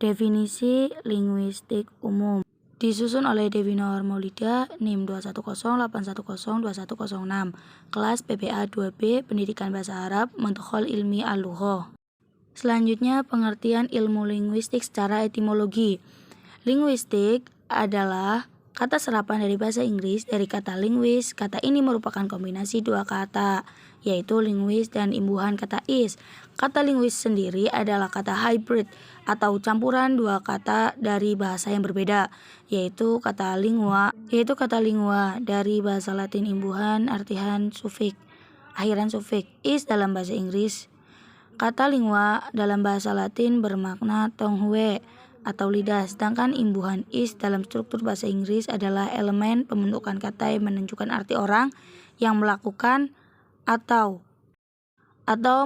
Definisi linguistik umum disusun oleh Dewi Nawar Maulida, NIM 21081021006, kelas PPA 2B, Pendidikan Bahasa Arab, Montokhol Ilmi Al-Lughoh. Selanjutnya, pengertian ilmu linguistik secara etimologi. Linguistik adalah kata serapan dari bahasa Inggris dari kata linguis. Kata ini merupakan kombinasi dua kata, yaitu linguis dan imbuhan kata is. Kata linguis sendiri adalah kata hybrid atau campuran dua kata dari bahasa yang berbeda, yaitu kata lingua dari bahasa Latin imbuhan artian sufiks, akhiran sufiks is dalam bahasa Inggris. Kata lingua dalam bahasa Latin bermakna tongue atau lidah, sedangkan imbuhan is dalam struktur bahasa Inggris adalah elemen pembentukan kata yang menunjukkan arti orang yang melakukan atau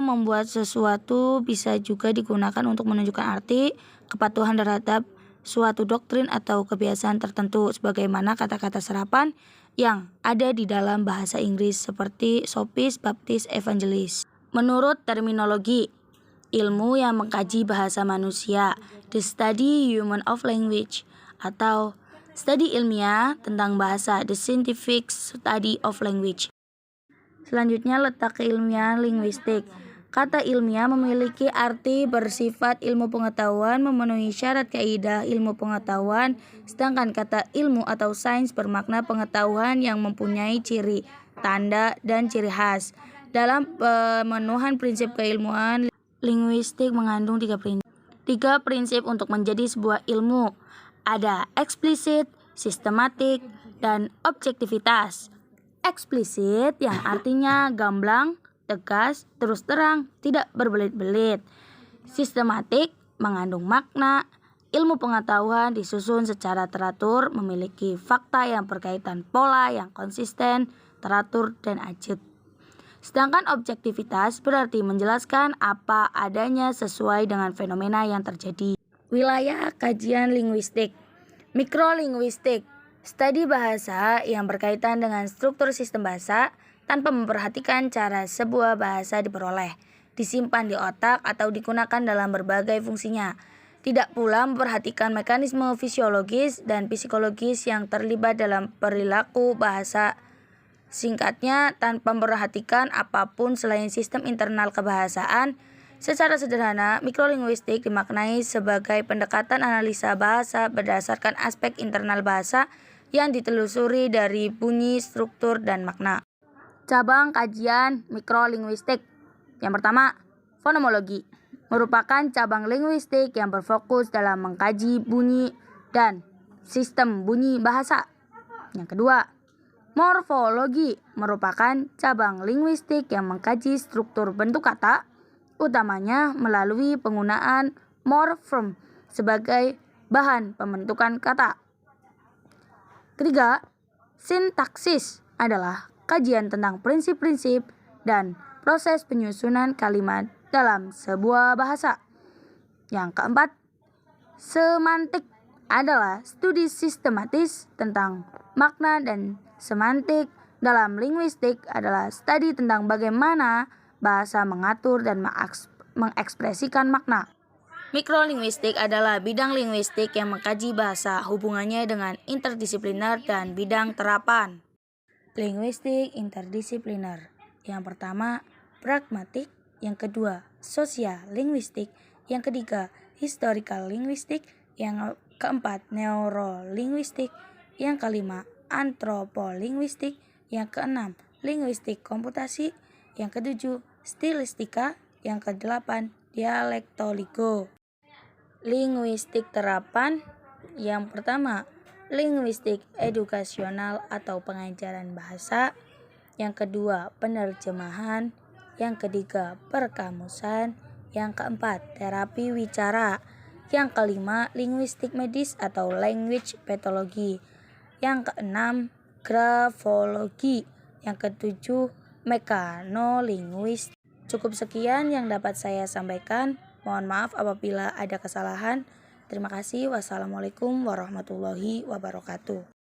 membuat sesuatu. Bisa juga digunakan untuk menunjukkan arti kepatuhan terhadap suatu doktrin atau kebiasaan tertentu, sebagaimana kata-kata serapan yang ada di dalam bahasa Inggris seperti sophist, baptist, evangelis. Menurut terminologi ilmu yang mengkaji bahasa manusia, the study human of language, atau studi ilmiah tentang bahasa, the scientific study of language. Selanjutnya, letak keilmiahan linguistik. Kata ilmiah memiliki arti bersifat ilmu pengetahuan, memenuhi syarat kaidah ilmu pengetahuan, sedangkan kata ilmu atau sains bermakna pengetahuan yang mempunyai ciri, tanda, dan ciri khas. Dalam pemenuhan prinsip keilmuan, linguistik mengandung tiga prinsip untuk menjadi sebuah ilmu. Ada eksplisit, sistematik, dan objektivitas. Eksplisit yang artinya gamblang, tegas, terus terang, tidak berbelit-belit. Sistematik mengandung makna. Ilmu pengetahuan disusun secara teratur, memiliki fakta yang berkaitan, pola yang konsisten, teratur, dan ajut. Sedangkan objektivitas berarti menjelaskan apa adanya sesuai dengan fenomena yang terjadi. Wilayah kajian linguistik. Mikrolinguistik, studi bahasa yang berkaitan dengan struktur sistem bahasa tanpa memperhatikan cara sebuah bahasa diperoleh, disimpan di otak, atau digunakan dalam berbagai fungsinya. Tidak pula memperhatikan mekanisme fisiologis dan psikologis yang terlibat dalam perilaku bahasa. Singkatnya, tanpa memperhatikan apapun selain sistem internal kebahasaan. Secara sederhana, mikrolinguistik dimaknai sebagai pendekatan analisa bahasa berdasarkan aspek internal bahasa yang ditelusuri dari bunyi, struktur, dan makna. Cabang kajian mikrolinguistik. Yang pertama, fonemologi, merupakan cabang linguistik yang berfokus dalam mengkaji bunyi dan sistem bunyi bahasa. Yang kedua, morfologi, merupakan cabang linguistik yang mengkaji struktur bentuk kata, utamanya melalui penggunaan morfem sebagai bahan pembentukan kata. Ketiga, sintaksis adalah kajian tentang prinsip-prinsip dan proses penyusunan kalimat dalam sebuah bahasa. Yang keempat, semantik adalah studi sistematis tentang makna, dan semantik dalam linguistik adalah studi tentang bagaimana bahasa mengatur dan mengekspresikan makna. Mikrolinguistik adalah bidang linguistik yang mengkaji bahasa, hubungannya dengan interdisipliner dan bidang terapan. Linguistik interdisipliner. Yang pertama, pragmatik. Yang kedua, sosial linguistik. Yang ketiga, historical linguistik. Yang keempat, neurolinguistik. Yang kelima, antropolinguistik. Yang keenam, linguistik komputasi. Yang ketujuh, stilistika. Yang kedelapan, dialektologi. Linguistik terapan. Yang pertama, linguistik edukasional atau pengajaran bahasa. Yang kedua, penerjemahan. Yang ketiga, perkamusan. Yang keempat, terapi wicara. Yang kelima, linguistik medis atau language pathology. Yang keenam, grafologi. Yang ketujuh, mekanolinguistik. Cukup sekian yang dapat saya sampaikan. Mohon maaf apabila ada kesalahan. Terima kasih. Wassalamualaikum warahmatullahi wabarakatuh.